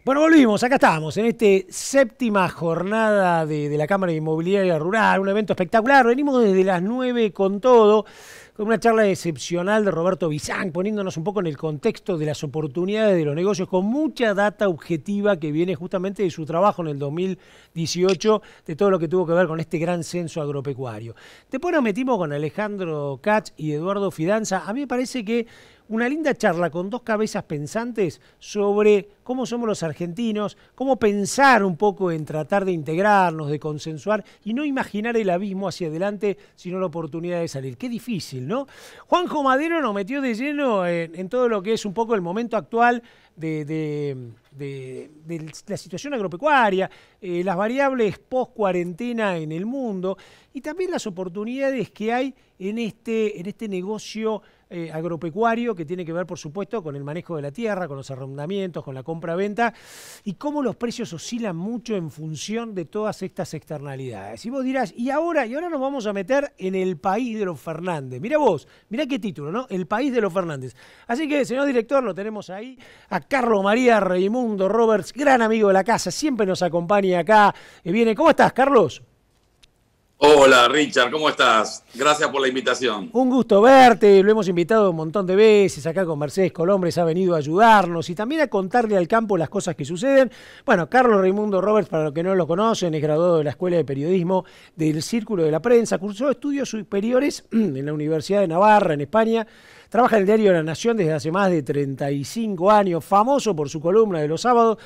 Bueno, volvimos, acá estamos, en esta séptima jornada de la Cámara Inmobiliaria Rural, un evento espectacular. Venimos desde las 9 con todo, con una charla excepcional de Roberto Bizán, poniéndonos un poco en el contexto de las oportunidades de los negocios, con mucha data objetiva que viene justamente de su trabajo en el 2018, de todo lo que tuvo que ver con este gran censo agropecuario. Después nos metimos con Alejandro Katz y Eduardo Fidanza. A mí me parece que una linda charla con dos cabezas pensantes sobre cómo somos los argentinos, cómo pensar un poco en tratar de integrarnos, de consensuar y no imaginar el abismo hacia adelante, sino la oportunidad de salir. Qué difícil, ¿no? Juanjo Madero nos metió de lleno en todo lo que es un poco el momento actual de la situación agropecuaria, las variables post-cuarentena en el mundo y también las oportunidades que hay en este negocio agropecuario que tiene que ver, por supuesto, con el manejo de la tierra, con los arrendamientos, con la compra-venta y cómo los precios oscilan mucho en función de todas estas externalidades. Y vos dirás, ¿y ahora nos vamos a meter en el país de los Fernández? Mirá vos, mirá qué título, ¿no? El país de los Fernández. Así que, señor director, lo tenemos ahí, a Carlos María Raimundo Roberts, gran amigo de la casa, siempre nos acompaña acá. Viene, ¿cómo estás, Carlos? Hola, Richard, ¿cómo estás? Gracias por la invitación. Un gusto verte, lo hemos invitado un montón de veces, acá con Mercedes Colombres ha venido a ayudarnos y también a contarle al campo las cosas que suceden. Bueno, Carlos Raimundo Roberts, para los que no lo conocen, es graduado de la Escuela de Periodismo del Círculo de la Prensa, cursó estudios superiores en la Universidad de Navarra, en España, trabaja en el diario La Nación desde hace más de 35 años, famoso por su columna de los sábados.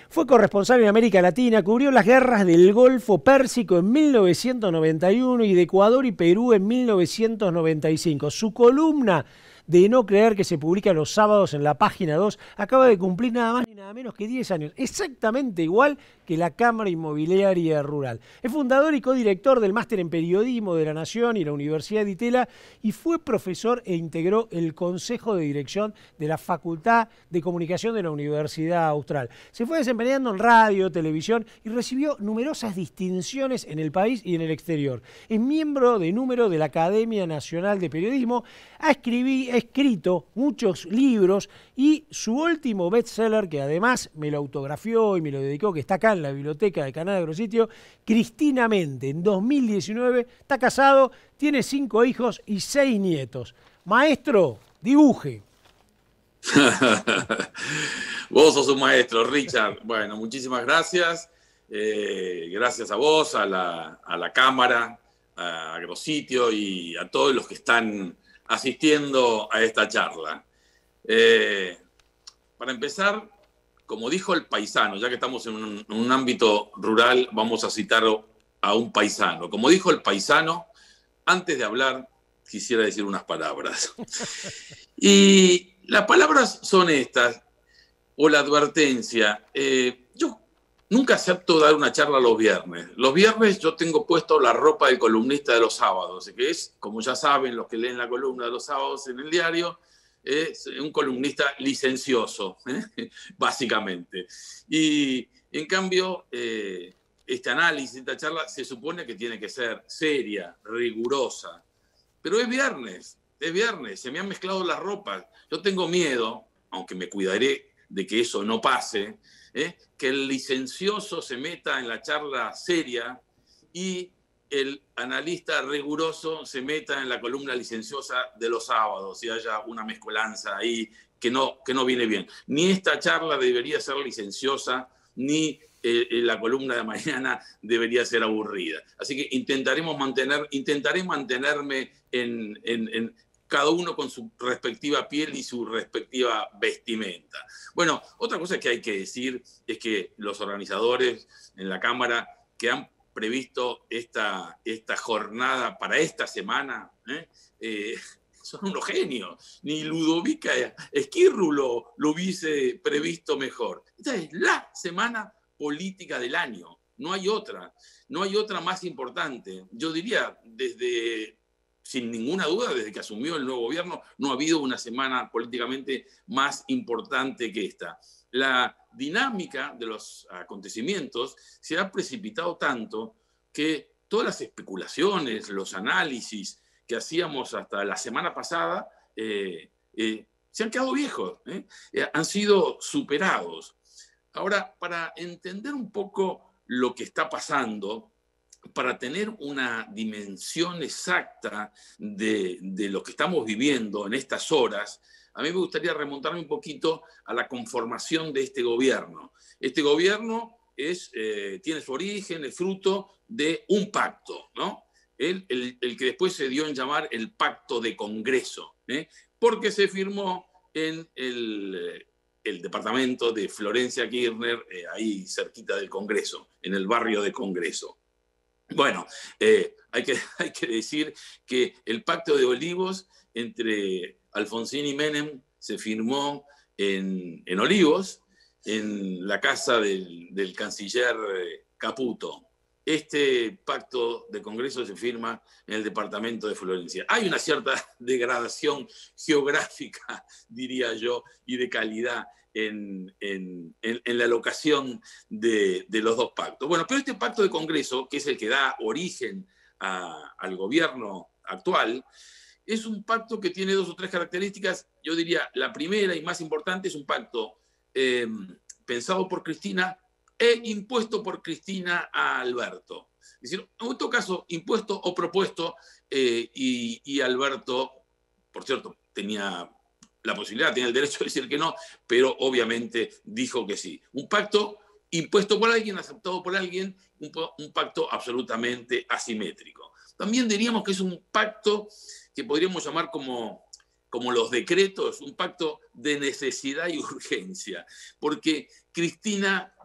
Fue corresponsal en América Latina, cubrió las guerras del Golfo Pérsico en 1991 y de Ecuador y Perú en 1995. Su columna de No creer que se publica los sábados en la página 2 acaba de cumplir nada más ni nada menos que 10 años, exactamente igual que la Cámara Inmobiliaria Rural. Es fundador y codirector del Máster en Periodismo de la Nación y la Universidad de Itela y fue profesor e integró el Consejo de Dirección de la Facultad de Comunicación de la Universidad Austral. Se fue desempeñando en radio, televisión y recibió numerosas distinciones en el país y en el exterior. Es miembro de número de la Academia Nacional de Periodismo, ha escrito muchos libros y su último bestseller, que además me lo autografió y me lo dedicó, que está acá en la biblioteca de Canal Agrositio, Cristinamente, en 2019, está casado, tiene 5 hijos y 6 nietos. Maestro, dibuje. Vos sos un maestro, Richard. Bueno, muchísimas gracias. Gracias a vos, a la Cámara, a Agrositio y a todos los que están asistiendo a esta charla. Para empezar, como dijo el paisano, ya que estamos en un ámbito rural, vamos a citar a un paisano. Como dijo el paisano, antes de hablar, quisiera decir unas palabras. Y las palabras son estas, o la advertencia. Yo nunca acepto dar una charla los viernes. Los viernes yo tengo puesto la ropa del columnista de los sábados, que es, como ya saben los que leen la columna de los sábados en el diario, es un columnista licencioso, básicamente. Y en cambio, este análisis, esta charla, se supone que tiene que ser seria, rigurosa. Pero es viernes, se me han mezclado las ropas. Yo tengo miedo, aunque me cuidaré de que eso no pase, que el licencioso se meta en la charla seria y el analista riguroso se meta en la columna licenciosa de los sábados y haya una mezcolanza ahí que no viene bien. Ni esta charla debería ser licenciosa, ni la columna de mañana debería ser aburrida. Así que intentaré mantenerme en cada uno con su respectiva piel y su respectiva vestimenta. Bueno, otra cosa que hay que decir es que los organizadores en la Cámara que han previsto esta jornada para esta semana, son unos genios. Ni Ludovica Esquirru lo hubiese previsto mejor. Esta es la semana política del año. No hay otra más importante. Yo diría, sin ninguna duda, desde que asumió el nuevo gobierno, no ha habido una semana políticamente más importante que esta. La dinámica de los acontecimientos se ha precipitado tanto que todas las especulaciones, los análisis que hacíamos hasta la semana pasada se han quedado viejos, han sido superados. Ahora, para entender un poco lo que está pasando, para tener una dimensión exacta de lo que estamos viviendo en estas horas, a mí me gustaría remontarme un poquito a la conformación de este gobierno. Este gobierno tiene su origen, es fruto de un pacto, ¿no? El que después se dio en llamar el Pacto de Congreso, porque se firmó en el departamento de Florencia Kirchner, ahí cerquita del Congreso, en el barrio de Congreso. Bueno, hay que decir que el Pacto de Olivos entre Alfonsín y Menem se firmó en Olivos, en la casa del canciller Caputo. Este pacto de Congreso se firma en el departamento de Florencia. Hay una cierta degradación geográfica, diría yo, y de calidad en la locación de los dos pactos. Bueno, pero este pacto de Congreso, que es el que da origen al gobierno actual, es un pacto que tiene dos o tres características. Yo diría, la primera y más importante es un pacto pensado por Cristina e impuesto por Cristina a Alberto. Es decir, en todo caso, impuesto o propuesto, y Alberto, por cierto, tenía la posibilidad, tenía el derecho de decir que no, pero obviamente dijo que sí. Un pacto impuesto por alguien, aceptado por alguien, un pacto absolutamente asimétrico. También diríamos que es un pacto que podríamos llamar como los decretos, un pacto de necesidad y urgencia, porque Cristina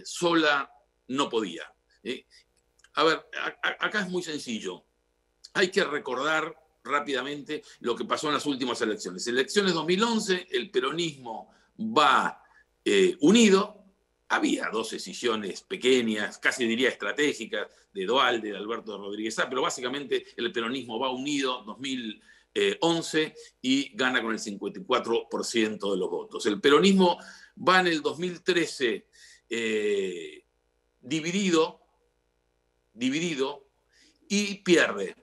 sola no podía. A ver, acá es muy sencillo. Hay que recordar rápidamente lo que pasó en las últimas elecciones. Elecciones 2011, el peronismo va unido. Había dos decisiones pequeñas, casi diría estratégicas, de Duhalde, de Alberto Rodríguez Sá, pero básicamente el peronismo va unido 2011 y gana con el 54% de los votos. El peronismo va en el 2013 dividido y pierde.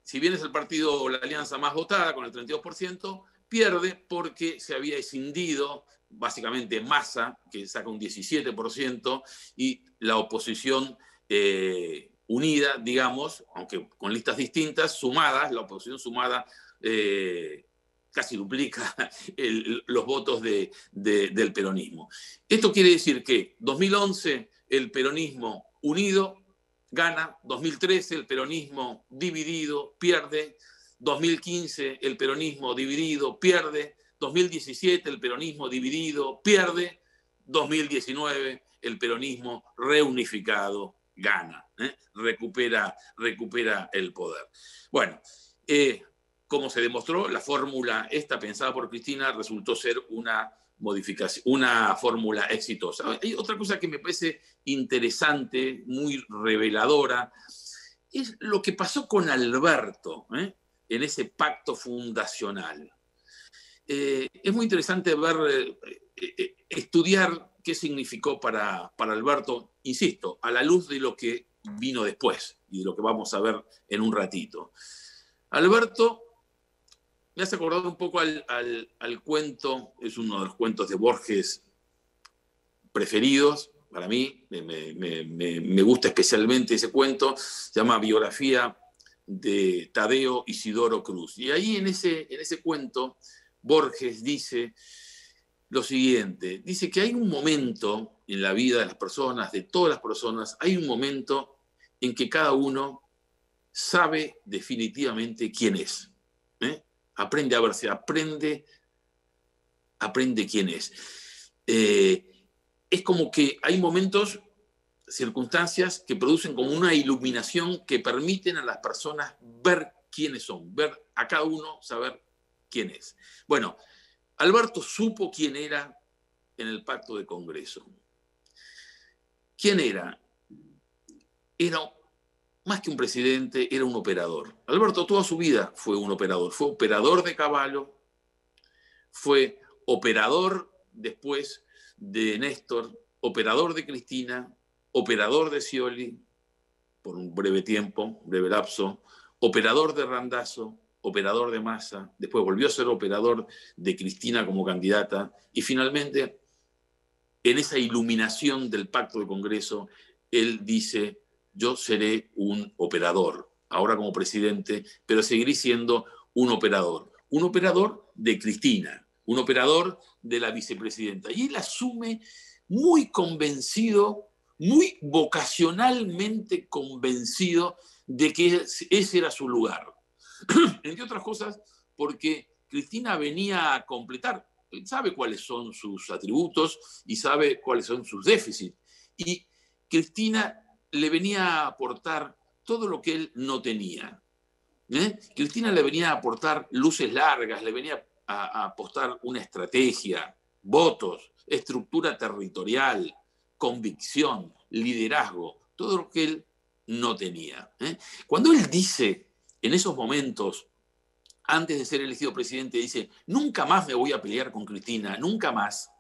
Si bien es el partido o la alianza más votada, con el 32%, pierde porque se había escindido básicamente Massa, que saca un 17%, y la oposición unida, digamos, aunque con listas distintas, sumadas, la oposición sumada casi duplica los votos del peronismo. Esto quiere decir que 2011 el peronismo unido gana, 2013 el peronismo dividido pierde, 2015 el peronismo dividido pierde, 2017 el peronismo dividido pierde, 2019 el peronismo reunificado gana, recupera el poder. Bueno, como se demostró, la fórmula esta pensada por Cristina resultó ser una fórmula exitosa. Hay otra cosa que me parece interesante, muy reveladora, es lo que pasó con Alberto en ese pacto fundacional. Es muy interesante estudiar qué significó para Alberto, insisto, a la luz de lo que vino después y de lo que vamos a ver en un ratito. Alberto me hace acordar un poco al cuento, es uno de los cuentos de Borges preferidos para mí, me gusta especialmente ese cuento, se llama Biografía de Tadeo Isidoro Cruz. Y ahí en ese cuento Borges dice lo siguiente, dice que hay un momento en la vida de las personas, de todas las personas, hay un momento en que cada uno sabe definitivamente quién es. Aprende a verse, aprende quién es. Es como que hay momentos, circunstancias que producen como una iluminación que permiten a las personas ver quiénes son, ver a cada uno, saber quién es. Bueno, Alberto supo quién era en el Pacto de Congreso. ¿Quién era? Era más que un presidente, era un operador. Alberto toda su vida fue un operador. Fue operador de Cavallo, fue operador después de Néstor, operador de Cristina, operador de Scioli, por un breve tiempo, breve lapso, operador de Randazzo, operador de Massa, después volvió a ser operador de Cristina como candidata y finalmente en esa iluminación del pacto de Congreso, él dice, yo seré un operador, ahora como presidente, pero seguiré siendo un operador de Cristina, un operador de la vicepresidenta. Y él asume muy convencido, muy vocacionalmente convencido de que ese era su lugar. Entre otras cosas, porque Cristina venía a completar, él sabe cuáles son sus atributos y sabe cuáles son sus déficits. Y Cristina le venía a aportar todo lo que él no tenía. Cristina le venía a aportar luces largas, le venía a apostar una estrategia, votos, estructura territorial, convicción, liderazgo, todo lo que él no tenía. Cuando él dice en esos momentos, antes de ser elegido presidente, dice, nunca más me voy a pelear con Cristina, nunca más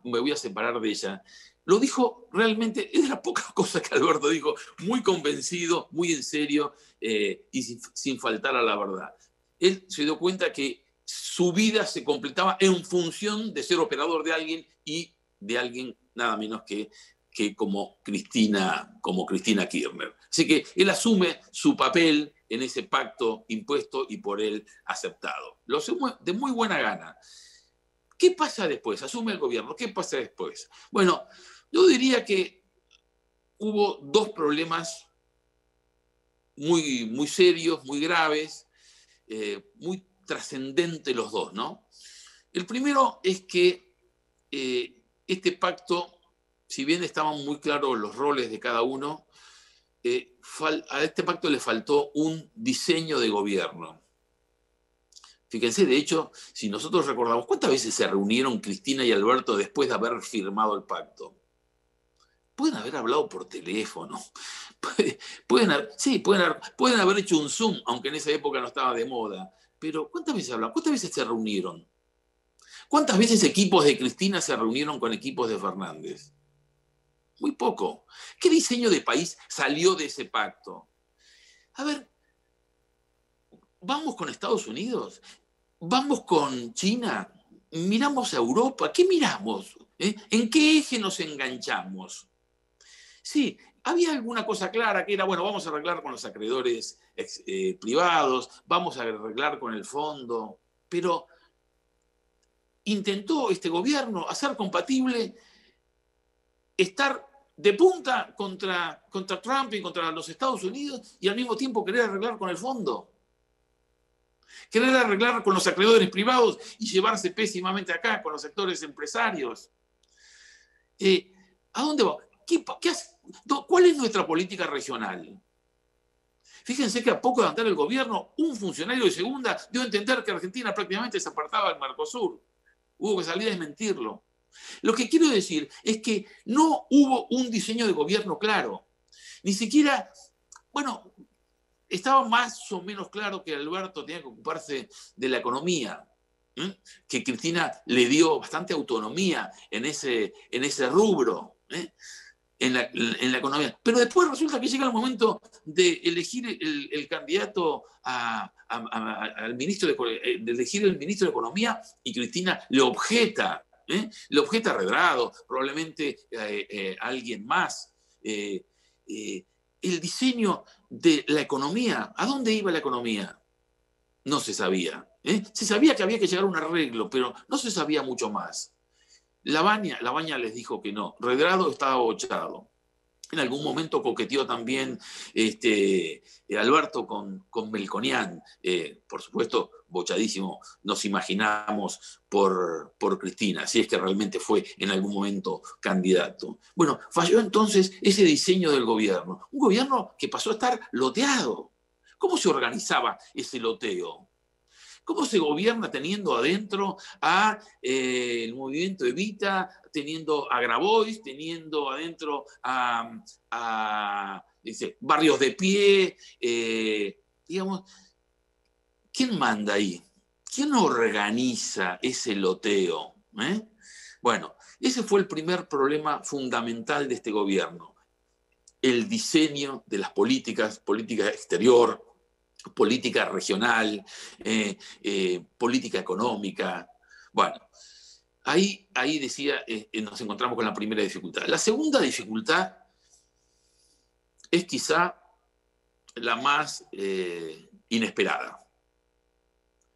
me voy a separar de ella. Lo dijo realmente, es de las pocas cosas que Alberto dijo, muy convencido, muy en serio y sin faltar a la verdad. Él se dio cuenta que su vida se completaba en función de ser operador de alguien y de alguien nada menos que como Cristina Kirchner. Así que él asume su papel en ese pacto impuesto y por él aceptado. Lo asume de muy buena gana. ¿Qué pasa después? Asume el gobierno. ¿Qué pasa después? Bueno, yo diría que hubo dos problemas muy, muy serios, muy graves, muy trascendentes los dos, ¿no? El primero es que este pacto, si bien estaban muy claros los roles de cada uno, a este pacto le faltó un diseño de gobierno. Fíjense, de hecho, si nosotros recordamos, ¿cuántas veces se reunieron Cristina y Alberto después de haber firmado el pacto? Pueden haber hablado por teléfono, pueden haber hecho un Zoom, aunque en esa época no estaba de moda, pero ¿cuántas veces hablaron? ¿Cuántas veces se reunieron? ¿Cuántas veces equipos de Cristina se reunieron con equipos de Fernández? Muy poco. ¿Qué diseño de país salió de ese pacto? A ver, vamos con Estados Unidos, vamos con China, miramos a Europa, ¿qué miramos? ¿En qué eje nos enganchamos? Sí, había alguna cosa clara que era, bueno, vamos a arreglar con los acreedores privados, vamos a arreglar con el fondo, pero intentó este gobierno hacer compatible estar de punta contra Trump y contra los Estados Unidos y al mismo tiempo querer arreglar con el fondo. Querer arreglar con los acreedores privados y llevarse pésimamente acá con los sectores empresarios. ¿A dónde va? ¿Cuál es nuestra política regional? Fíjense que a poco de andar el gobierno, un funcionario de segunda dio a entender que Argentina prácticamente se apartaba del Mercosur. Hubo que salir a desmentirlo. Lo que quiero decir es que no hubo un diseño de gobierno claro. Ni siquiera, bueno, estaba más o menos claro que Alberto tenía que ocuparse de la economía, que Cristina le dio bastante autonomía en ese rubro, en la economía. Pero después resulta que llega el momento de elegir el candidato al ministro de elegir el ministro de Economía y Cristina le objeta. Le objeta a Redrado, probablemente alguien más. El diseño de la economía, ¿a dónde iba la economía? No se sabía. Se sabía que había que llegar a un arreglo, pero no se sabía mucho más. Labaña les dijo que no. Redrado estaba bochado. En algún momento coqueteó también Alberto con Melconian, por supuesto, bochadísimo, nos imaginamos por Cristina, si es que realmente fue en algún momento candidato. Bueno, falló entonces ese diseño del gobierno, un gobierno que pasó a estar loteado. ¿Cómo se organizaba ese loteo? ¿Cómo se gobierna teniendo adentro el movimiento Evita, teniendo a Grabois, teniendo adentro a Barrios de Pie? Digamos, ¿quién manda ahí? ¿Quién organiza ese loteo? Bueno, ese fue el primer problema fundamental de este gobierno. El diseño de las política exterior, política regional, política económica. Bueno, ahí decía, nos encontramos con la primera dificultad. La segunda dificultad es quizá la más inesperada.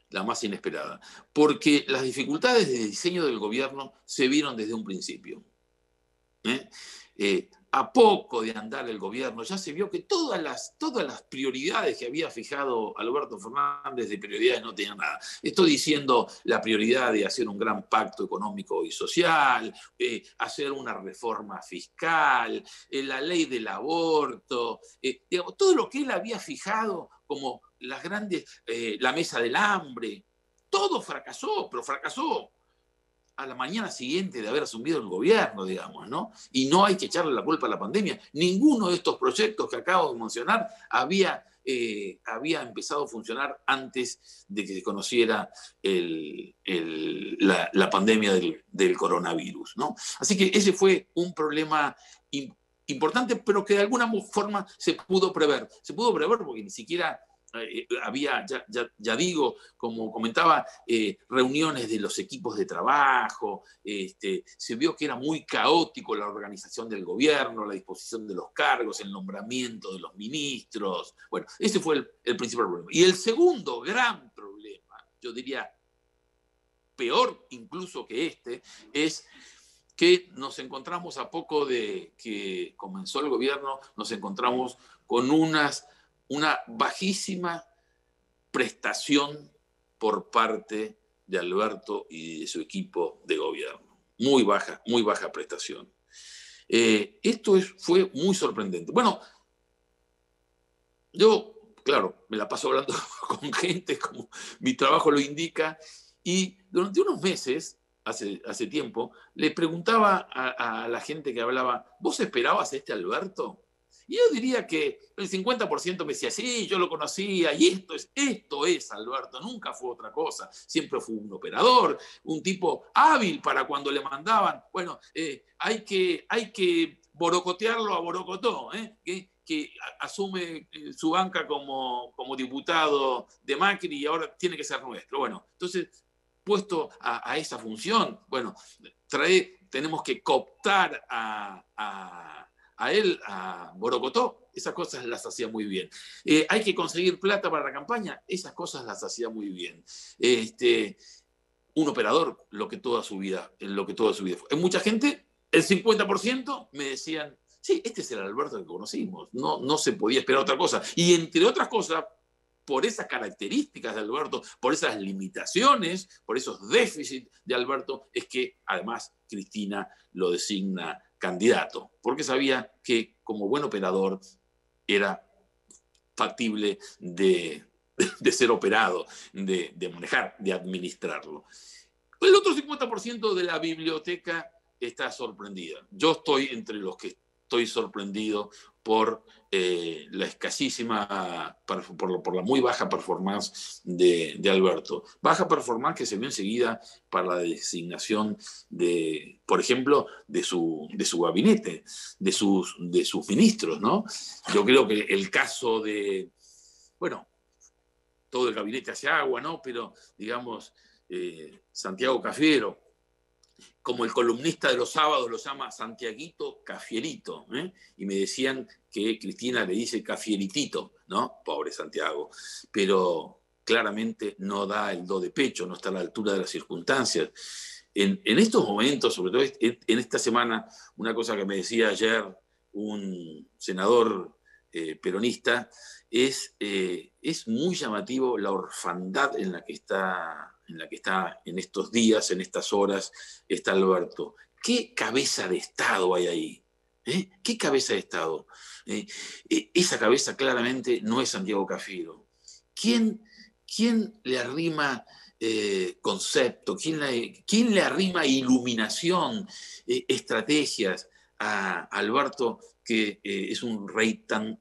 La más inesperada. Porque las dificultades de diseño del gobierno se vieron desde un principio. A poco de andar el gobierno, ya se vio que todas las prioridades que había fijado Alberto Fernández de prioridades no tenían nada. Estoy diciendo la prioridad de hacer un gran pacto económico y social, hacer una reforma fiscal, la ley del aborto, digamos, todo lo que él había fijado como las grandes, la mesa del hambre, todo fracasó, pero fracasó a la mañana siguiente de haber asumido el gobierno, digamos, ¿no? Y no hay que echarle la culpa a la pandemia. Ninguno de estos proyectos que acabo de mencionar había empezado a funcionar antes de que se conociera la pandemia del coronavirus, ¿no? Así que ese fue un problema importante, pero que de alguna forma se pudo prever. Se pudo prever porque ni siquiera había, ya digo, como comentaba, reuniones de los equipos de trabajo, se vio que era muy caótico la organización del gobierno, la disposición de los cargos, el nombramiento de los ministros. Bueno, ese fue el principal problema. Y el segundo gran problema, yo diría peor incluso que es que nos encontramos a poco de que comenzó el gobierno, nos encontramos con una bajísima prestación por parte de Alberto y de su equipo de gobierno. Muy baja prestación. Esto fue muy sorprendente. Bueno, yo, claro, me la paso hablando con gente, como mi trabajo lo indica, y durante unos meses, hace tiempo, le preguntaba a la gente que hablaba, ¿vos esperabas a este Alberto? Y yo diría que el 50% me decía, sí, yo lo conocía, y esto es Alberto, nunca fue otra cosa, siempre fue un operador, un tipo hábil para cuando le mandaban, bueno, hay que borocotearlo a Borocotó, que asume su banca como diputado de Macri y ahora tiene que ser nuestro. Bueno, entonces, puesto a esa función, bueno, tenemos que cooptar a él, a Borocotó, esas cosas las hacía muy bien. Hay que conseguir plata para la campaña, esas cosas las hacía muy bien. Un operador, lo que toda su vida fue. En mucha gente, el 50% me decían, sí, este es el Alberto que conocimos, no se podía esperar otra cosa. Y entre otras cosas, por esas características de Alberto, por esas limitaciones, por esos déficits de Alberto, es que además Cristina lo designa candidato, porque sabía que como buen operador era factible de ser operado, de manejar, de administrarlo. El otro 50% de la biblioteca está sorprendida. Yo estoy entre los que estoy sorprendido por la escasísima, por la muy baja performance de Alberto. Baja performance que se vio enseguida para la designación de, por ejemplo, de su gabinete, de sus ministros, ¿no? Yo creo que el caso de, bueno, todo el gabinete hace agua, ¿no? Pero, digamos, Santiago Cafiero, como el columnista de los sábados lo llama Santiaguito Cafierito, y me decían que Cristina le dice Cafieritito, ¿no? Pobre Santiago, pero claramente no da el do de pecho, no está a la altura de las circunstancias. En estos momentos, sobre todo en esta semana, una cosa que me decía ayer un senador peronista, es muy llamativo la orfandad en la que está en estos días, en estas horas, está Alberto. ¿Qué cabeza de Estado hay ahí? ¿Qué cabeza de Estado? Esa cabeza claramente no es Santiago Cafiero. ¿Quién le arrima concepto? ¿Quién le arrima iluminación, estrategias a Alberto, que es un rey tan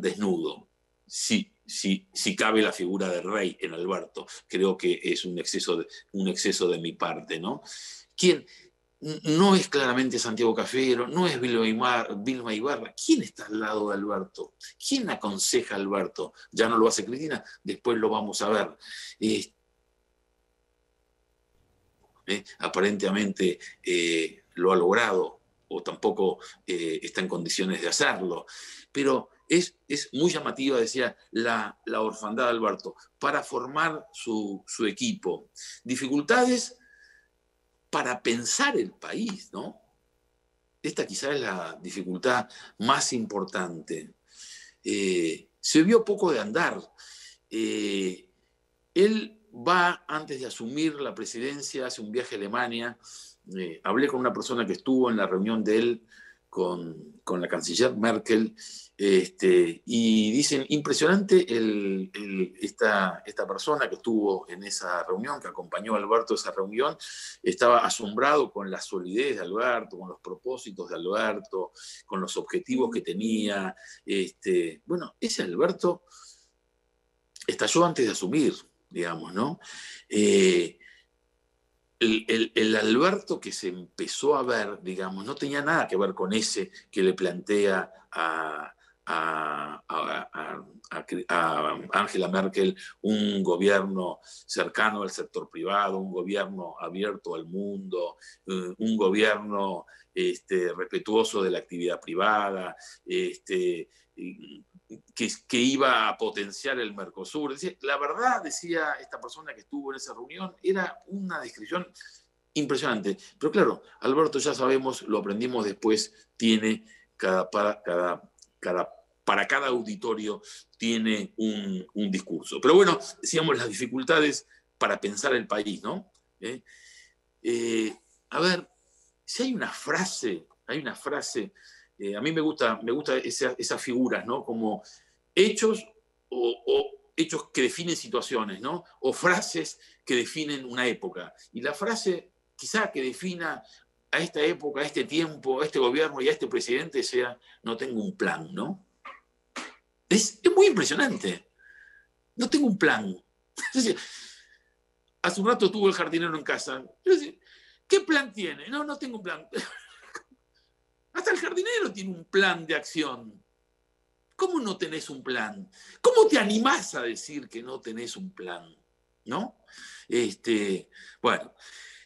desnudo? Sí. Si cabe la figura del rey en Alberto, creo que es un exceso de mi parte, ¿no? ¿Quién? No es claramente Santiago Cafiero, no es Vilma Ibarra. ¿Quién está al lado de Alberto? ¿Quién aconseja a Alberto? Ya no lo hace Cristina, después lo vamos a ver. Aparentemente lo ha logrado o tampoco está en condiciones de hacerlo. Pero es muy llamativa, decía, la orfandad de Alberto, para formar su equipo. Dificultades para pensar el país, ¿no? Esta quizás es la dificultad más importante. Se vio poco de andar. Él va, antes de asumir la presidencia, hace un viaje a Alemania. Hablé con una persona que estuvo en la reunión de él con la canciller Merkel, y dicen, impresionante esta persona que estuvo en esa reunión, que acompañó a Alberto a esa reunión, estaba asombrado con la solidez de Alberto, con los propósitos de Alberto, con los objetivos que tenía. Bueno, ese Alberto estalló antes de asumir, digamos, ¿no? El Alberto que se empezó a ver, digamos, no tenía nada que ver con ese que le plantea a Angela Merkel un gobierno cercano al sector privado, un gobierno abierto al mundo, un gobierno respetuoso de la actividad privada, que iba a potenciar el Mercosur. La verdad, decía esta persona que estuvo en esa reunión, era una descripción impresionante. Pero claro, Alberto, ya sabemos, lo aprendimos después, tiene para cada auditorio tiene un discurso. Pero bueno, decíamos las dificultades para pensar el país, ¿no? A ver, si hay una frase, a mí me gusta esas figuras, ¿no? Como hechos o hechos que definen situaciones, ¿no? O frases que definen una época. Y la frase quizá que defina a esta época, a este tiempo, a este gobierno y a este presidente sea, no tengo un plan, ¿no? Es muy impresionante. No tengo un plan. Hace un rato tuvo el jardinero en casa. ¿Qué plan tiene? No tengo un plan. Hasta el jardinero tiene un plan de acción. ¿Cómo no tenés un plan? ¿Cómo te animás a decir que no tenés un plan? ¿No? Bueno,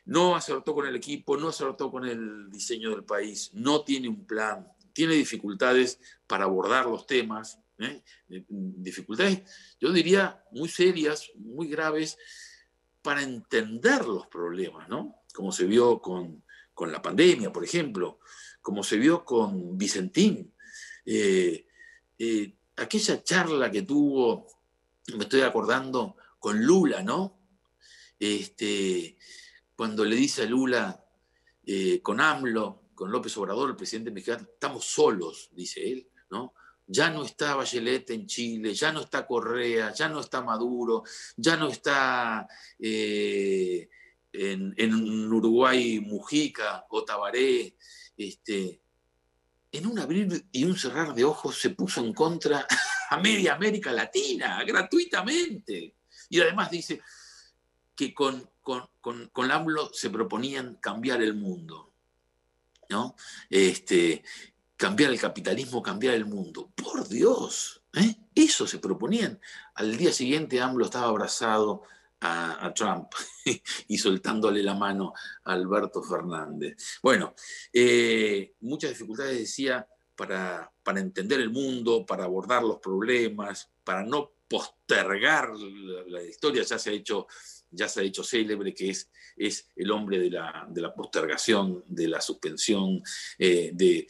no acertó con el equipo, no acertó con el diseño del país, no tiene un plan, tiene dificultades para abordar los temas, dificultades, yo diría, muy serias, muy graves, para entender los problemas, ¿no? Como se vio con la pandemia, por ejemplo, como se vio con Vicentín. Aquella charla que tuvo, me estoy acordando, con Lula, ¿no? Cuando le dice a Lula, con AMLO, con López Obrador, el presidente mexicano, estamos solos, dice él, ¿no? Ya no está Bachelet en Chile, ya no está Correa, ya no está Maduro, ya no está en Uruguay Mujica o Tabaré. En un abrir y un cerrar de ojos se puso en contra a media América Latina, gratuitamente. Y además dice que con AMLO se proponían cambiar el mundo, ¿no? Cambiar el capitalismo, cambiar el mundo. Por Dios, eso se proponían. Al día siguiente AMLO estaba abrazado a Trump y soltándole la mano a Alberto Fernández. Bueno, muchas dificultades, decía, para entender el mundo, para abordar los problemas, para no postergar la historia. Ya se ha hecho célebre que es el hombre de la postergación, de la suspensión, de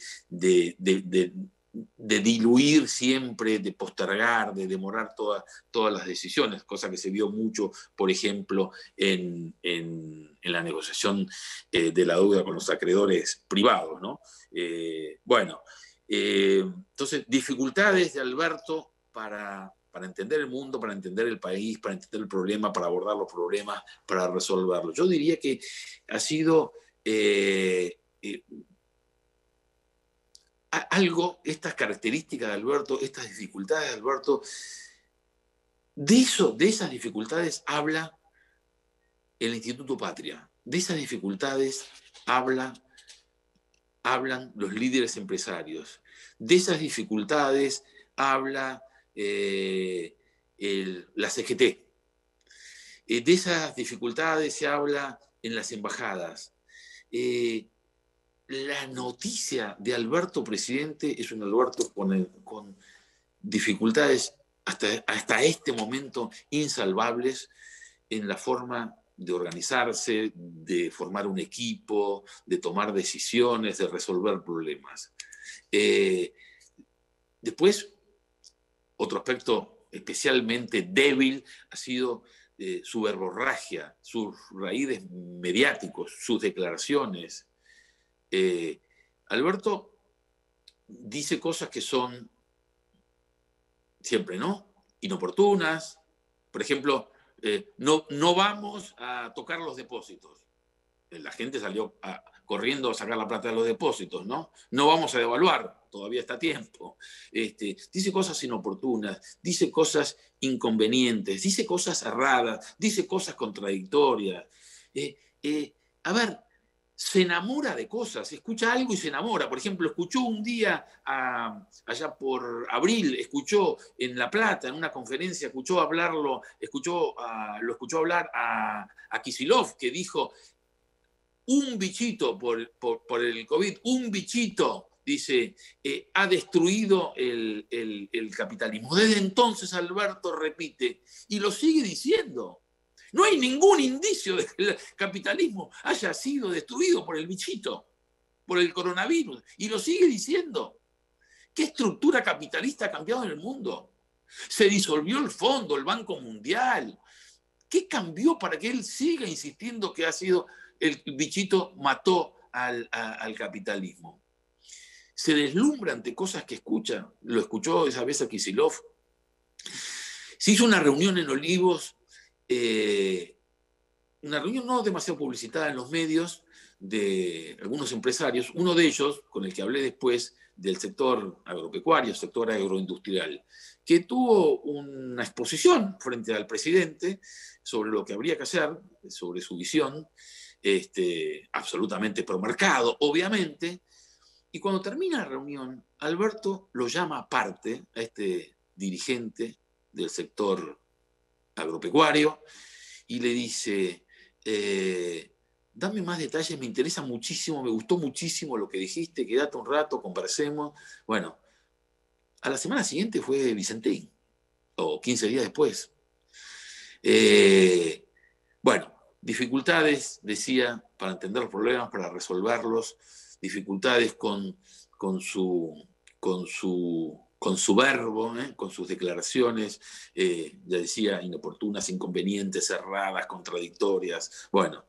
diluir siempre, de postergar, de demorar todas las decisiones, cosa que se vio mucho, por ejemplo, en la negociación de la deuda con los acreedores privados, ¿no? Bueno, entonces, dificultades de Alberto para entender el mundo, para entender el país, para entender el problema, para abordar los problemas, para resolverlos. Yo diría que ha sido algo, estas características de Alberto, estas dificultades de Alberto, de esas dificultades habla el Instituto Patria, de esas dificultades hablan los líderes empresarios, de esas dificultades habla la CGT, de esas dificultades se habla en las embajadas. La noticia de Alberto presidente es un Alberto con dificultades hasta este momento insalvables en la forma de organizarse, de formar un equipo, de tomar decisiones, de resolver problemas. Después, otro aspecto especialmente débil ha sido su verborragia, sus raíces mediáticos, sus declaraciones. Alberto dice cosas que son siempre, ¿no?, inoportunas. Por ejemplo, no vamos a tocar los depósitos. La gente salió corriendo a sacar la plata de los depósitos, ¿no? No vamos a devaluar, todavía está a tiempo. Dice cosas inoportunas, dice cosas inconvenientes, dice cosas erradas, dice cosas contradictorias. A ver, se enamora de cosas, escucha algo y se enamora. Por ejemplo, escuchó un día, allá por abril, escuchó en La Plata, en una conferencia, lo escuchó hablar a Kicillof, que dijo: un bichito por el COVID, un bichito, dice, ha destruido el capitalismo. Desde entonces Alberto repite, y lo sigue diciendo. No hay ningún indicio de que el capitalismo haya sido destruido por el bichito, por el coronavirus, y lo sigue diciendo. ¿Qué estructura capitalista ha cambiado en el mundo? Se disolvió el fondo, el Banco Mundial. ¿Qué cambió para que él siga insistiendo que ha sido el bichito mató al capitalismo? Se deslumbra ante cosas que escucha. Lo escuchó esa vez a Kicillof. Se hizo una reunión en Olivos, una reunión no demasiado publicitada en los medios, de algunos empresarios, uno de ellos, con el que hablé después, del sector agropecuario, sector agroindustrial, que tuvo una exposición frente al presidente sobre lo que habría que hacer, sobre su visión, absolutamente promarcado, obviamente. Y cuando termina la reunión, Alberto lo llama aparte a este dirigente del sector agropecuario y le dice: dame más detalles, me interesa muchísimo, me gustó muchísimo lo que dijiste, quédate un rato, conversemos. Bueno, a la semana siguiente fue Vicentín, o 15 días después. Bueno, dificultades, decía, para entender los problemas, para resolverlos, dificultades con su verbo, con sus declaraciones, ya decía, inoportunas, inconvenientes, erradas, contradictorias. Bueno,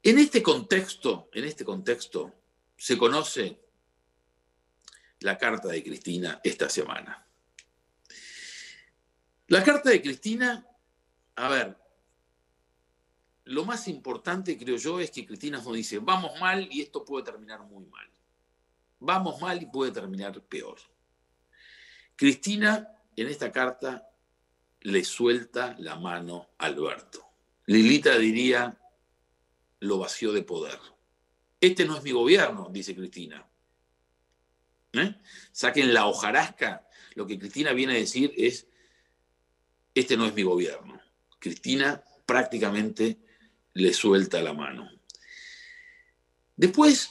en este contexto se conoce la carta de Cristina esta semana. La carta de Cristina, a ver, lo más importante, creo yo, es que Cristina nos dice: vamos mal y esto puede terminar muy mal. Vamos mal y puede terminar peor. Cristina, en esta carta, le suelta la mano a Alberto. Lilita diría: lo vació de poder. Este no es mi gobierno, dice Cristina. Saquen la hojarasca. Lo que Cristina viene a decir es: este no es mi gobierno. Cristina prácticamente le suelta la mano. Después,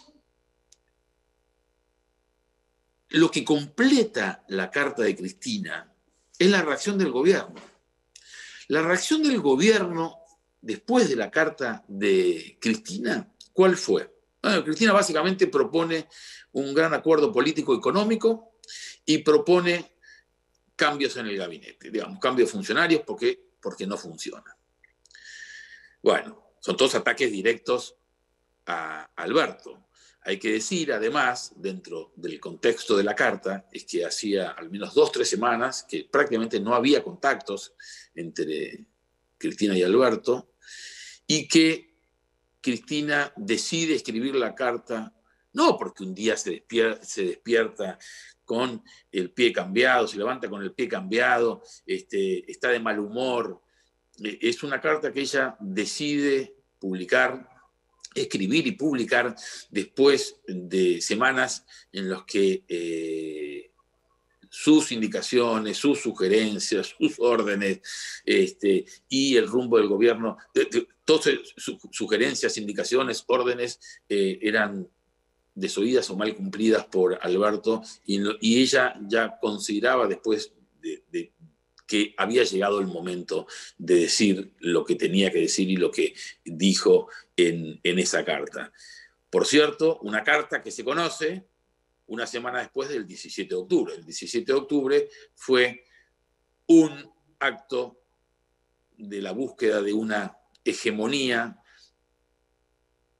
lo que completa la carta de Cristina es la reacción del gobierno. La reacción del gobierno después de la carta de Cristina, ¿cuál fue? Bueno, Cristina básicamente propone un gran acuerdo político-económico y propone cambios en el gabinete, digamos, cambios de funcionarios porque no funciona. Bueno, son todos ataques directos a Alberto. Hay que decir, además, dentro del contexto de la carta, es que hacía al menos 2 o 3 semanas que prácticamente no había contactos entre Cristina y Alberto, y que Cristina decide escribir la carta, no porque un día se despierta con el pie cambiado, se levanta con el pie cambiado, está de mal humor. Es una carta que ella decide publicar, escribir y publicar después de semanas en las que sus indicaciones, sus sugerencias, sus órdenes y el rumbo del gobierno, todas sugerencias, indicaciones, órdenes eran desoídas o mal cumplidas por Alberto, y ella ya consideraba después de que había llegado el momento de decir lo que tenía que decir y lo que dijo en esa carta. Por cierto, una carta que se conoce una semana después del 17 de octubre. El 17 de octubre fue un acto de la búsqueda de una hegemonía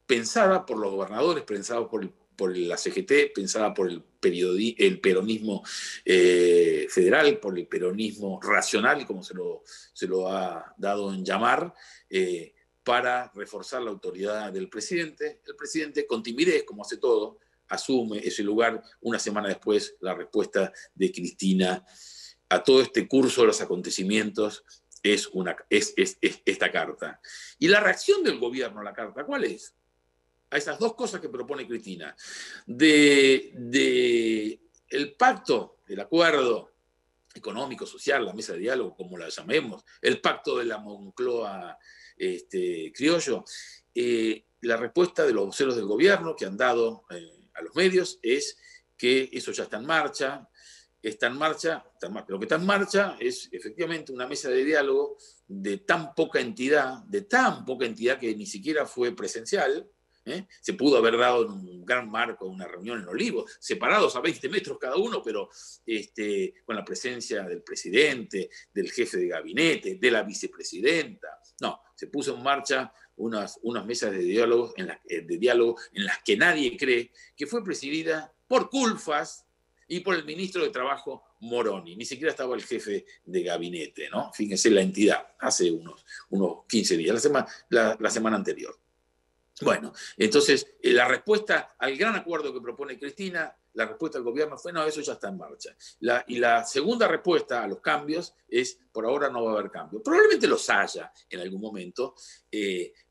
pensada por los gobernadores, pensada por la CGT, pensada por el peronismo federal, por el peronismo racional, como se lo ha dado en llamar, para reforzar la autoridad del presidente. El presidente, con timidez, como hace todo, asume ese lugar. Una semana después, la respuesta de Cristina a todo este curso de los acontecimientos es esta carta. Y la reacción del gobierno a la carta, ¿cuál es? A esas dos cosas que propone Cristina. El pacto, el acuerdo económico, social, la mesa de diálogo, como la llamemos, el pacto de la Moncloa criollo, la respuesta de los voceros del gobierno que han dado a los medios es que eso ya está en marcha. Lo que está en marcha es efectivamente una mesa de diálogo de tan poca entidad que ni siquiera fue presencial. Se pudo haber dado en un gran marco una reunión en Olivos, separados a 20 metros cada uno, pero con la presencia del presidente, del jefe de gabinete, de la vicepresidenta. No, se puso en marcha unas mesas de diálogo en las que nadie cree, que fue presidida por Culfas y por el ministro de Trabajo Moroni. Ni siquiera estaba el jefe de gabinete, ¿no? Fíjense la entidad, hace unos 15 días, la semana anterior. Bueno, entonces la respuesta al gran acuerdo que propone Cristina, la respuesta del gobierno fue: no, eso ya está en marcha. Y la segunda respuesta a los cambios es: por ahora no va a haber cambio. Probablemente los haya en algún momento,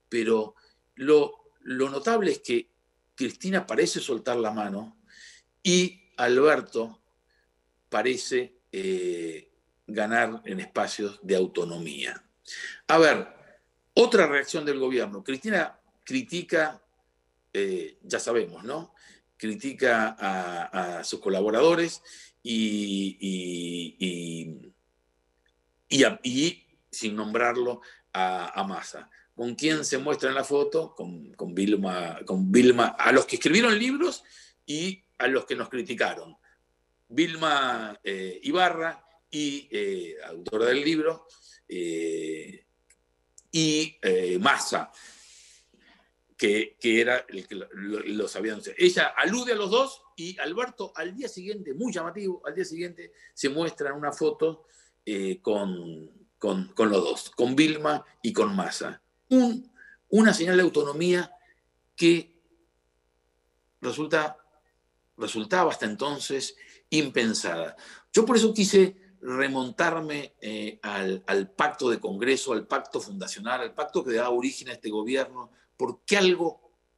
pero lo notable es que Cristina parece soltar la mano y Alberto parece ganar en espacios de autonomía. A ver, otra reacción del gobierno. Cristina critica, ya sabemos, ¿no? Critica a sus colaboradores y sin nombrarlo a Massa. ¿Con quién se muestra en la foto? Con Vilma, a los que escribieron libros y a los que nos criticaron. Vilma Ibarra, autora del libro, y Massa, que era el que lo sabía anunciar. Ella alude a los dos y Alberto al día siguiente, muy llamativo, al día siguiente se muestra en una foto con los dos, con Vilma y con Massa. Una señal de autonomía que resultaba hasta entonces impensada. Yo por eso quise remontarme al pacto de Congreso, al pacto fundacional, al pacto que da origen a este gobierno, porque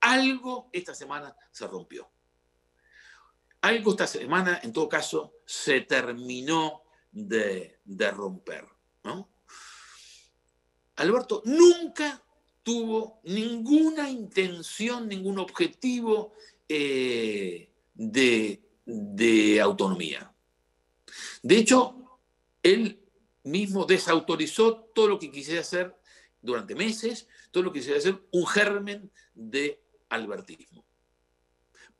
algo esta semana se rompió. Algo esta semana, en todo caso, se terminó de romper, ¿no? Alberto nunca tuvo ninguna intención, ningún objetivo de autonomía. De hecho, él mismo desautorizó todo lo que quisiera hacer durante meses, todo lo que quisiera hacer un germen de albertismo.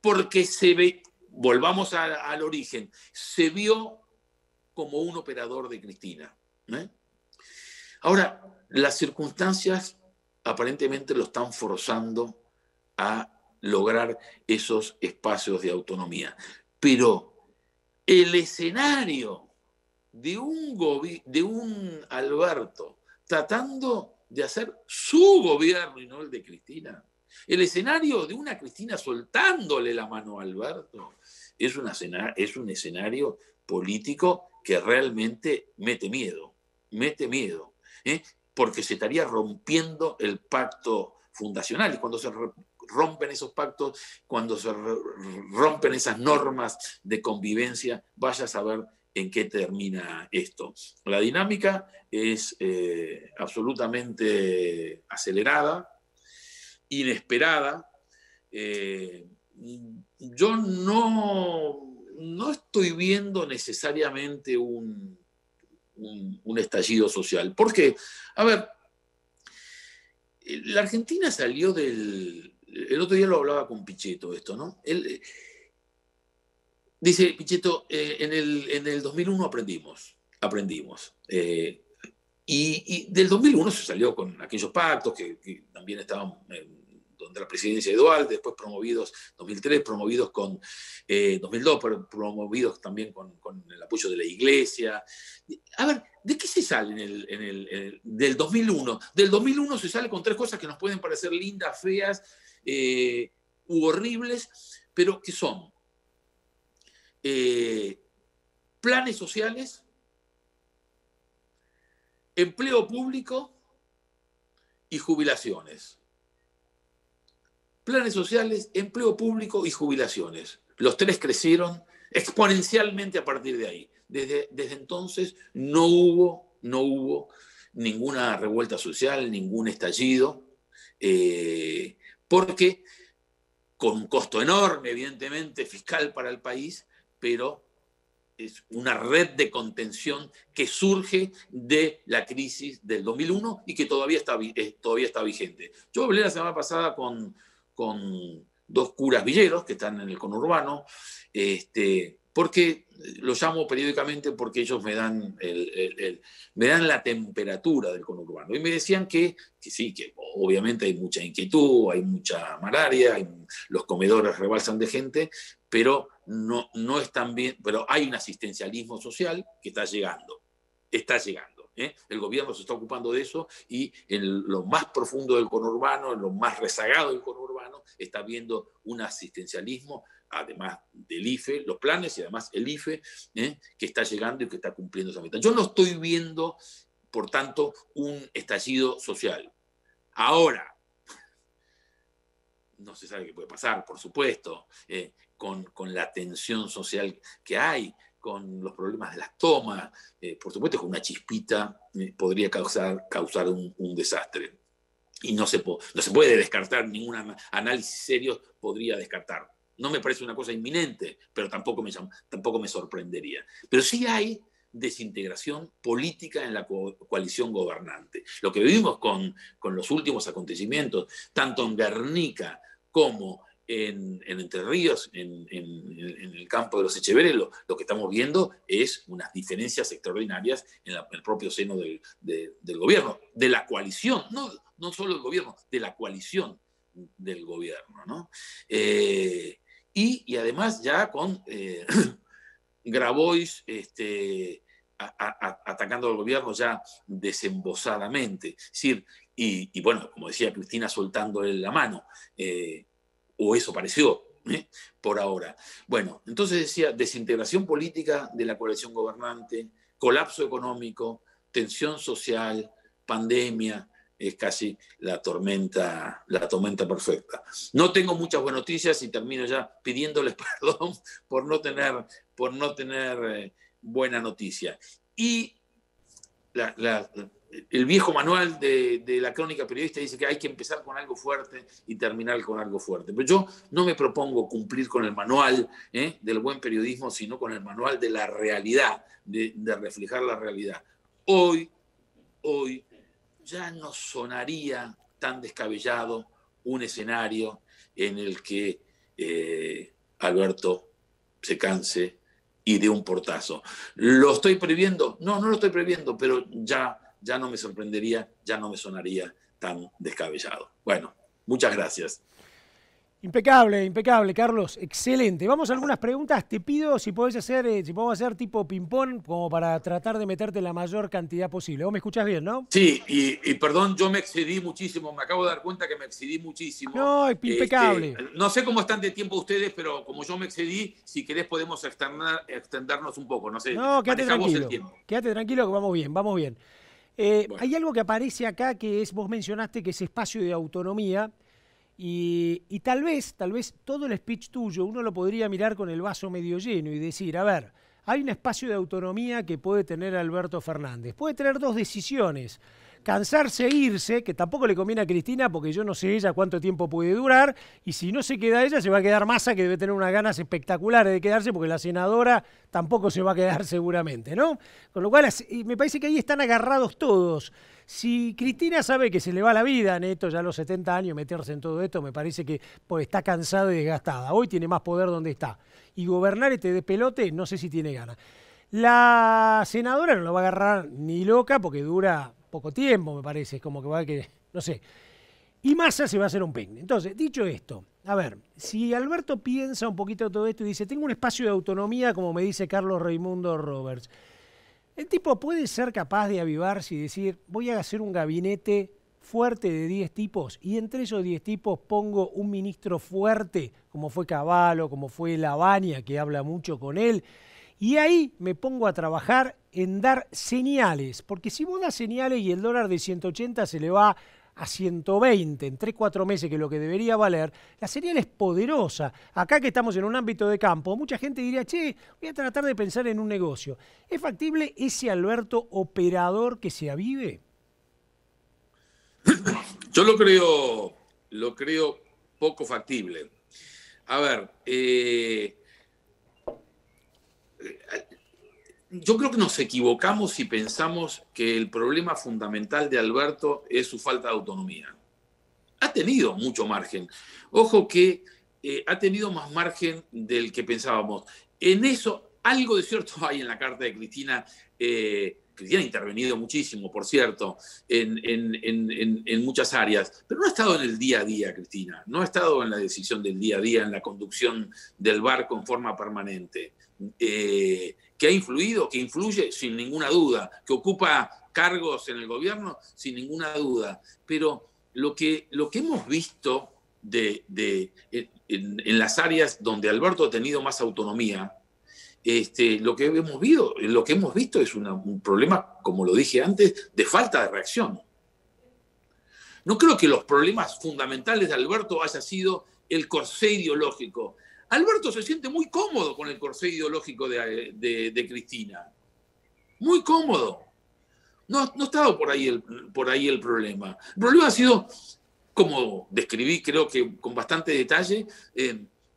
Porque volvamos al origen, se vio como un operador de Cristina. Ahora, las circunstancias aparentemente lo están forzando a lograr esos espacios de autonomía. Pero el escenario de un Alberto tratando de hacer su gobierno y no el de Cristina, el escenario de una Cristina soltándole la mano a Alberto, es un escenario político que realmente mete miedo, porque se estaría rompiendo el pacto fundacional, y cuando se rompen esos pactos, cuando se rompen esas normas de convivencia, vaya a saber en qué termina esto. La dinámica es absolutamente acelerada, inesperada. Yo no estoy viendo necesariamente un estallido social. ¿Por qué? A ver, la Argentina salió del... El otro día lo hablaba con Pichetto esto, ¿no? Dice Pichetto, en el 2001 aprendimos. Y del 2001 se salió con aquellos pactos que también estaban donde la presidencia de Dualde, después promovidos 2003, promovidos con 2002, promovidos también con el apoyo de la Iglesia. A ver, ¿de qué se sale del 2001? Del 2001 se sale con tres cosas que nos pueden parecer lindas, feas u horribles, pero que son planes sociales, empleo público y jubilaciones. Planes sociales, empleo público y jubilaciones. Los tres crecieron exponencialmente a partir de ahí. Desde entonces no hubo ninguna revuelta social, ningún estallido, porque con un costo enorme, evidentemente, fiscal para el país, pero es una red de contención que surge de la crisis del 2001 y que todavía está vigente. Yo hablé la semana pasada con dos curas villeros que están en el conurbano, porque los llamo periódicamente porque ellos me dan la temperatura del conurbano. Y me decían que sí, que obviamente hay mucha inquietud, hay mucha malaria, los comedores rebalsan de gente, pero no están bien, pero hay un asistencialismo social que está llegando. El gobierno se está ocupando de eso y en lo más profundo del conurbano, en lo más rezagado del conurbano, está viendo un asistencialismo, además del IFE, los planes y además el IFE, que está llegando y que está cumpliendo esa meta. Yo no estoy viendo, por tanto, un estallido social. Ahora, no se sabe qué puede pasar, por supuesto, con la tensión social que hay, con los problemas de las tomas, por supuesto que una chispita podría causar un desastre. Y no se puede descartar, ningún análisis serio podría descartar. No me parece una cosa inminente, pero tampoco me sorprendería. Pero sí hay desintegración política en la coalición gobernante. Lo que vivimos con los últimos acontecimientos, tanto en Guernica como en Entre Ríos, en el campo de los Echeveres, lo que estamos viendo es unas diferencias extraordinarias en el propio seno del gobierno, de la coalición, no solo del gobierno, de la coalición del gobierno, ¿no? Y además ya con Grabois atacando al gobierno ya desembosadamente. Es decir, y bueno, como decía Cristina, soltándole la mano. O eso pareció, por ahora. Bueno, entonces decía, desintegración política de la coalición gobernante, colapso económico, tensión social, pandemia, es casi la tormenta perfecta. No tengo muchas buenas noticias y termino ya pidiéndoles perdón por no tener buena noticia. Y el viejo manual de la crónica periodista dice que hay que empezar con algo fuerte y terminar con algo fuerte. Pero yo no me propongo cumplir con el manual del buen periodismo, sino con el manual de la realidad, de reflejar la realidad. Hoy ya no sonaría tan descabellado un escenario en el que Alberto se canse y dé un portazo. ¿Lo estoy previendo? No lo estoy previendo, pero ya no me sorprendería, ya no me sonaría tan descabellado. Bueno, muchas gracias. Impecable, Carlos. Excelente. Vamos a algunas preguntas. Te pido si podemos hacer tipo ping-pong como para tratar de meterte la mayor cantidad posible. ¿Vos me escuchás bien, no? Sí, y perdón, yo me excedí muchísimo. Me acabo de dar cuenta que me excedí muchísimo. No, impecable. No sé cómo están de tiempo ustedes, pero como yo me excedí, si querés podemos extendernos un poco. No sé, no, quédate tranquilo. El tiempo. Quédate tranquilo que vamos bien. Bueno. Hay algo que aparece acá que es, vos mencionaste que es espacio de autonomía. Y tal vez todo el speech tuyo uno lo podría mirar con el vaso medio lleno y decir, a ver, hay un espacio de autonomía que puede tener Alberto Fernández. Puede tener dos decisiones. Cansarse e irse, que tampoco le conviene a Cristina porque yo no sé ella cuánto tiempo puede durar, y si no se queda ella se va a quedar Massa, que debe tener unas ganas espectaculares de quedarse porque la senadora tampoco se va a quedar seguramente, ¿no? Con lo cual me parece que ahí están agarrados todos. Si Cristina sabe que se le va la vida en esto, ya a los 70 años, meterse en todo esto, me parece que pues, está cansada y desgastada. Hoy tiene más poder donde está. Y gobernar este despelote, no sé si tiene ganas. La senadora no lo va a agarrar ni loca porque dura poco tiempo, me parece, es como que va a que, no sé. Y Massa se va a hacer un peine. Entonces, dicho esto, a ver, si Alberto piensa un poquito todo esto y dice, tengo un espacio de autonomía, como me dice Carlos Raimundo Roberts, el tipo puede ser capaz de avivarse y decir, voy a hacer un gabinete fuerte de 10 tipos y entre esos 10 tipos pongo un ministro fuerte, como fue Cavallo, como fue Lavagna, que habla mucho con él, y ahí me pongo a trabajar en dar señales, porque si vos das señales y el dólar de 180 se le va a 120 en 3-4 meses, que es lo que debería valer, la señal es poderosa. Acá que estamos en un ámbito de campo, mucha gente diría, che, voy a tratar de pensar en un negocio. ¿Es factible ese Alberto operador que se avive? Yo lo creo poco factible. A ver, yo creo que nos equivocamos si pensamos que el problema fundamental de Alberto es su falta de autonomía. Ha tenido mucho margen. Ojo que ha tenido más margen del que pensábamos. En eso, algo de cierto hay en la carta de Cristina. Cristina ha intervenido muchísimo, por cierto, en muchas áreas, pero no ha estado en el día a día, Cristina. No ha estado en la decisión del día a día, en la conducción del barco en forma permanente. Que ha influido, que influye sin ninguna duda, que ocupa cargos en el gobierno sin ninguna duda. Pero lo que hemos visto en las áreas donde Alberto ha tenido más autonomía, lo que hemos visto es un problema, como lo dije antes, de falta de reacción. No creo que los problemas fundamentales de Alberto haya sido el corsé ideológico. Alberto se siente muy cómodo con el corsé ideológico de Cristina. Muy cómodo. No ha estado por ahí el problema. El problema ha sido, como describí creo que con bastante detalle,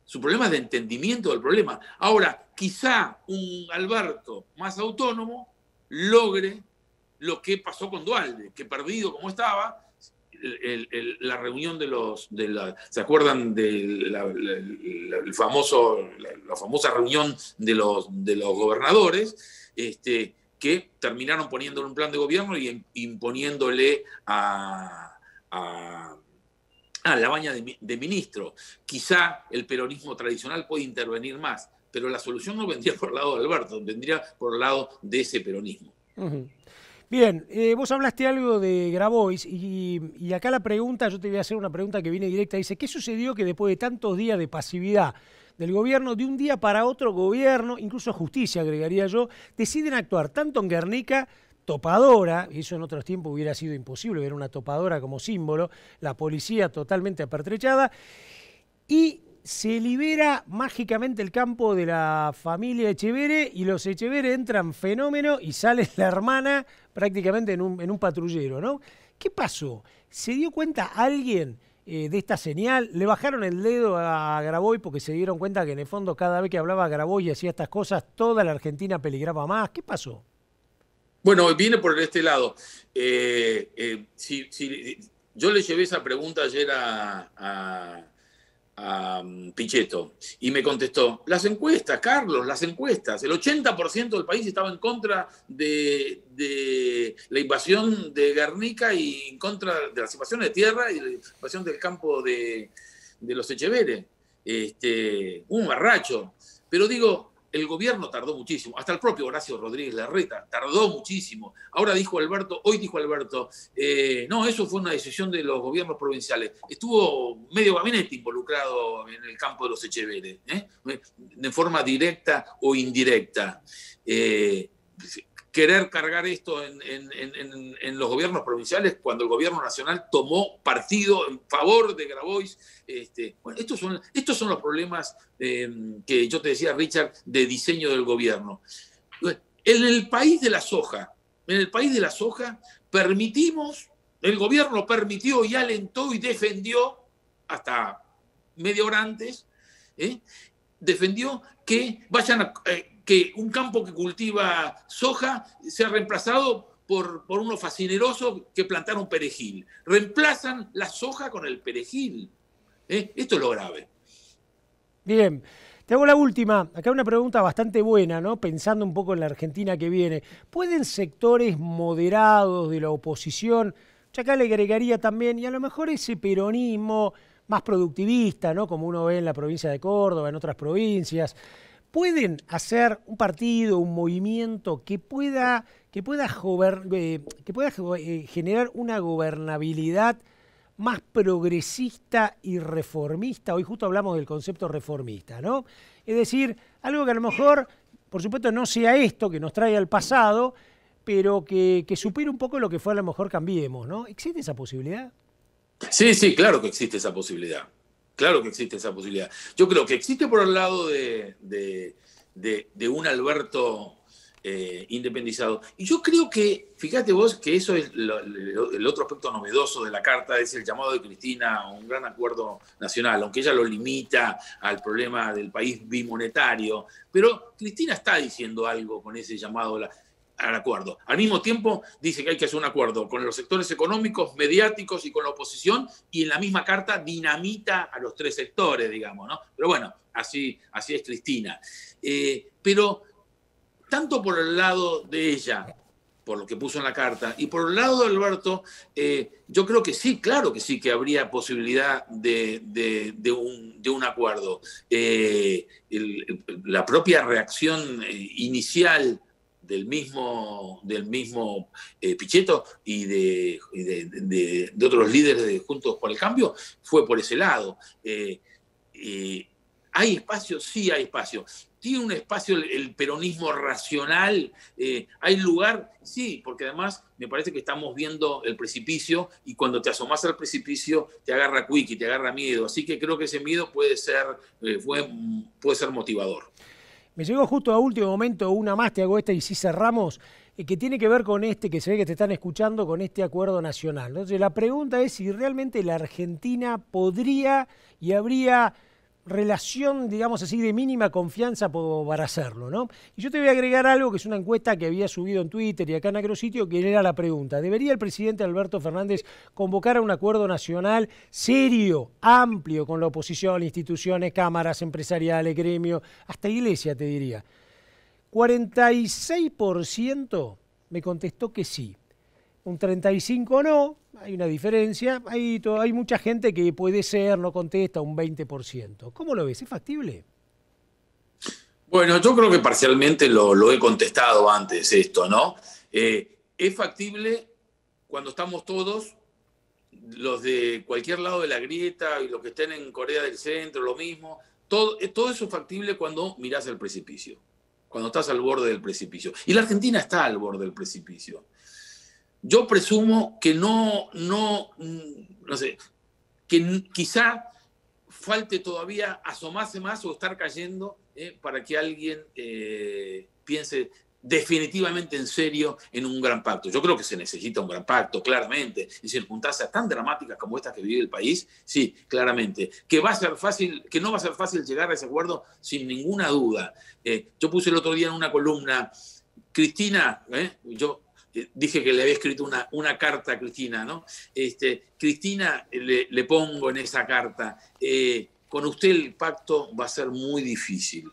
su problema es de entendimiento del problema. Ahora, quizá un Alberto más autónomo logre lo que pasó con Duhalde, que perdido como estaba, la reunión ¿se acuerdan de la famosa reunión de los gobernadores, que terminaron poniéndole un plan de gobierno y imponiéndole a Lavagna de ministro? Quizá el peronismo tradicional puede intervenir más, pero la solución no vendría por el lado de Alberto, vendría por el lado de ese peronismo. Uh-huh. Bien, vos hablaste algo de Grabois y acá la pregunta, yo te voy a hacer una pregunta que viene directa, dice, ¿qué sucedió que después de tantos días de pasividad del gobierno, de un día para otro gobierno, incluso justicia agregaría yo, deciden actuar tanto en Guernica, topadora, eso en otros tiempos hubiera sido imposible ver una topadora como símbolo, la policía totalmente apertrechada, y se libera mágicamente el campo de la familia Etcheverry y los Etcheverry entran fenómeno y sale la hermana prácticamente en un patrullero, ¿no? ¿Qué pasó? ¿Se dio cuenta alguien de esta señal? ¿Le bajaron el dedo a Grabois porque se dieron cuenta que en el fondo cada vez que hablaba Grabois y hacía estas cosas, toda la Argentina peligraba más? ¿Qué pasó? Bueno, viene por este lado. Yo le llevé esa pregunta ayer a Pichetto y me contestó, las encuestas, Carlos, las encuestas, el 80% del país estaba en contra de la invasión de Guernica y en contra de las invasiones de tierra y de la invasión del campo de los Etcheverry. Un barracho. Pero digo, el gobierno tardó muchísimo, hasta el propio Horacio Rodríguez Larreta tardó muchísimo. Hoy dijo Alberto, no, eso fue una decisión de los gobiernos provinciales. Estuvo medio gabinete involucrado en el campo de los Etcheverry, de forma directa o indirecta. ¿Qué querer cargar esto en los gobiernos provinciales cuando el gobierno nacional tomó partido en favor de Grabois. Bueno, estos son los problemas que yo te decía, Richard, de diseño del gobierno. En el país de la soja, el gobierno permitió y alentó y defendió, hasta media hora antes, defendió que que un campo que cultiva soja sea reemplazado por unos facinerosos que plantaron perejil. Reemplazan la soja con el perejil. Esto es lo grave. Bien. Te hago la última. Acá una pregunta bastante buena, ¿no? Pensando un poco en la Argentina que viene. ¿Pueden sectores moderados de la oposición, yo acá le agregaría también, y a lo mejor ese peronismo más productivista, ¿no? Como uno ve en la provincia de Córdoba, en otras provincias, pueden hacer un partido, un movimiento que pueda generar una gobernabilidad más progresista y reformista? Hoy justo hablamos del concepto reformista, ¿no? Es decir, algo que a lo mejor, por supuesto, no sea esto que nos trae al pasado, pero que supere un poco lo que fue a lo mejor Cambiemos, ¿no? ¿Existe esa posibilidad? Sí, claro que existe esa posibilidad. Claro que existe esa posibilidad. Yo creo que existe por el lado de un Alberto independizado. Y yo creo que, fíjate vos, que eso es el otro aspecto novedoso de la carta, es el llamado de Cristina a un gran acuerdo nacional, aunque ella lo limita al problema del país bimonetario. Pero Cristina está diciendo algo con ese llamado al acuerdo. Al mismo tiempo dice que hay que hacer un acuerdo con los sectores económicos, mediáticos y con la oposición, y en la misma carta dinamita a los tres sectores, digamos, ¿no? Pero bueno, así es Cristina. Pero tanto por el lado de ella, por lo que puso en la carta, y por el lado de Alberto, yo creo que sí, claro que sí, que habría posibilidad de un acuerdo. La propia reacción inicial del mismo Pichetto y de otros líderes de Juntos por el Cambio fue por ese lado. ¿Hay espacio? Sí hay espacio. ¿Tiene un espacio el peronismo racional? ¿Hay lugar? Sí, porque además me parece que estamos viendo el precipicio y cuando te asomás al precipicio te agarra quick y te agarra miedo. Así que creo que ese miedo puede ser motivador. Me llegó justo a último momento una más, te hago esta y sí cerramos, que tiene que ver con que se ve que te están escuchando, con este acuerdo nacional. Entonces la pregunta es si realmente la Argentina podría y habría relación, digamos así, de mínima confianza para hacerlo, ¿no? Y yo te voy a agregar algo que es una encuesta que había subido en Twitter y acá en Agrositio, que era la pregunta: ¿debería el presidente Alberto Fernández convocar a un acuerdo nacional serio, amplio, con la oposición, instituciones, cámaras empresariales, gremios, hasta iglesia, te diría? 46% me contestó que sí. Un 35% no, hay una diferencia, hay mucha gente que puede ser, no contesta, un 20%. ¿Cómo lo ves? ¿Es factible? Bueno, yo creo que parcialmente lo he contestado antes esto, ¿no? Es factible cuando estamos todos, los de cualquier lado de la grieta y los que estén en Corea del Centro, lo mismo, todo eso es factible cuando mirás el precipicio, cuando estás al borde del precipicio. Y la Argentina está al borde del precipicio. Yo presumo que no sé, que quizá falte todavía asomarse más o estar cayendo para que alguien piense definitivamente en serio en un gran pacto. Yo creo que se necesita un gran pacto, claramente, en circunstancias tan dramáticas como estas que vive el país, sí, claramente. Que no va a ser fácil llegar a ese acuerdo sin ninguna duda. Yo puse el otro día en una columna, Cristina, yo dije que le había escrito una carta a Cristina, ¿no? Cristina, le pongo en esa carta, con usted el pacto va a ser muy difícil,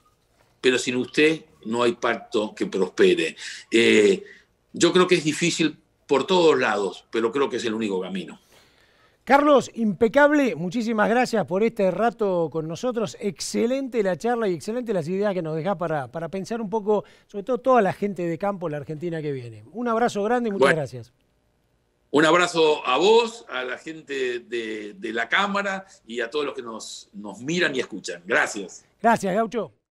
pero sin usted no hay pacto que prospere. Yo creo que es difícil por todos lados, pero creo que es el único camino. Carlos, impecable, muchísimas gracias por este rato con nosotros. Excelente la charla y excelente las ideas que nos dejás para pensar un poco, sobre todo toda la gente de campo, la Argentina que viene. Un abrazo grande y muchas gracias. Un abrazo a vos, a la gente de la Cámara y a todos los que nos miran y escuchan. Gracias. Gracias, Gaucho.